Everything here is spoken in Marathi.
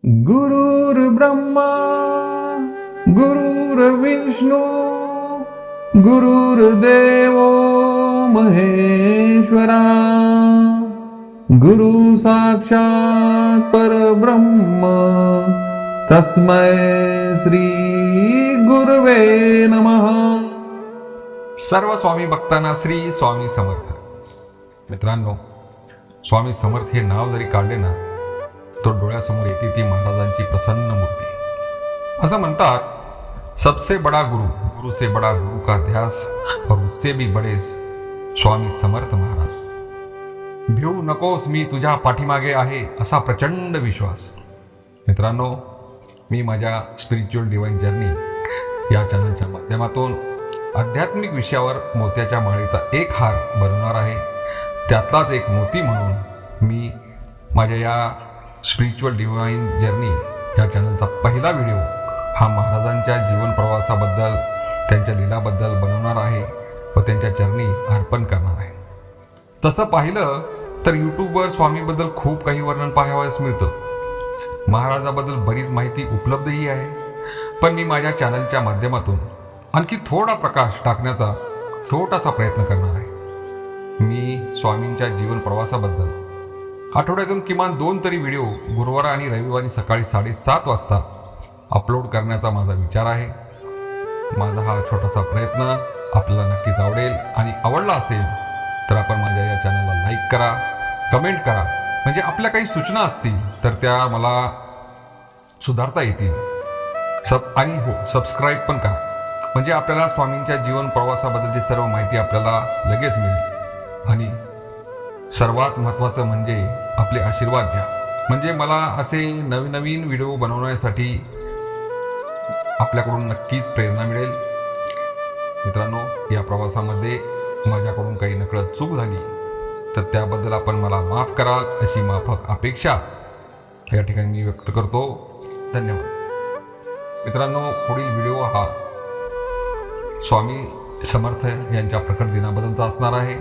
गुरुर्ब्रह्मा गुरुर्विष्णू गुरुर्देवो महेश्वरा गुरु साक्षात परब्रह्म तस्मै श्री गुरुवे नमः। सर्व स्वामी भक्तांना श्री स्वामी समर्थ। मित्रांनो, स्वामी समर्थ हे नाव जरी काढले ना तो डोळ्यासमोर येते ती महाराजांची प्रसन्न मूर्ती। असं म्हणतात, सबसे बड़ा गुरु गुरु से बड़ा गुरु का ध्यास और उससे भी बड़े स्वामी समर्थ महाराज। भिवू नकोस, मी तुझ्या पाठीमागे आहे असा प्रचंड विश्वास। मित्रांनो, मी माझ्या स्पिरिच्युअल डिवाइन जर्नी या चॅनलच्या माध्यमातून आध्यात्मिक विषयावर मोत्याच्या माळेचा एक हार बनवणार आहे। त्यातलाच एक मोती म्हणून मी माझ्या या स्पिरिच्युअल डिवाइन जर्नी या चॅनलचा पहिला व्हिडिओ हा महाराजांच्या जीवन प्रवासाबद्दल, त्यांच्या लीलाबद्दल बनवणार आहे व त्यांच्या चरणी अर्पण करणार आहे। तसं पाहिलं तर यूट्यूबवर स्वामीबद्दल खूप काही वर्णन पाहावयास मिळतं, महाराजाबद्दल बरीच माहिती उपलब्धही आहे, पण मी माझ्या चॅनलच्या माध्यमातून आणखी थोडा प्रकाश टाकण्याचा छोटासा प्रयत्न करणार आहे। मी स्वामींच्या जीवन प्रवासाबद्दल आठवड्यातून किमान 2 तरी व्हिडिओ गुरुवार आणि रविवारी सकाळी 7:30 वाजता अपलोड करण्याचा माझा विचार आहे। माझा हा छोटासा प्रयत्न आपल्याला नक्कीच आवडेल आणि आवडला असेल तर आपण माझ्या या चॅनलला लाईक करा, कमेंट करा, म्हणजे आपल्या काही सूचना असतील तर त्या मला सुधारता येतील। आणि हो, सबस्क्राईब पण करा, म्हणजे आपल्याला स्वामींच्या जीवन प्रवासाबद्दलची सर्व माहिती आपल्याला लगेच मिळेल। आणि सर्वात महत्त्वाचं म्हणजे आपले आशीर्वाद द्या, म्हणजे मला असे नवीन व्हिडिओ बनवण्यासाठी आपल्याकडून नक्कीच प्रेरणा मिळेल। मित्रांनो, या प्रवासामध्ये माझ्याकडून काही नकळत चूक झाली तर त्याबद्दल आपण मला माफ कराल अशी माफक अपेक्षा या ठिकाणी मी व्यक्त करतो। धन्यवाद। मित्रांनो, पुढील व्हिडिओ हा स्वामी समर्थ यांच्या प्रकट दिनाबद्दलचा असणार आहे।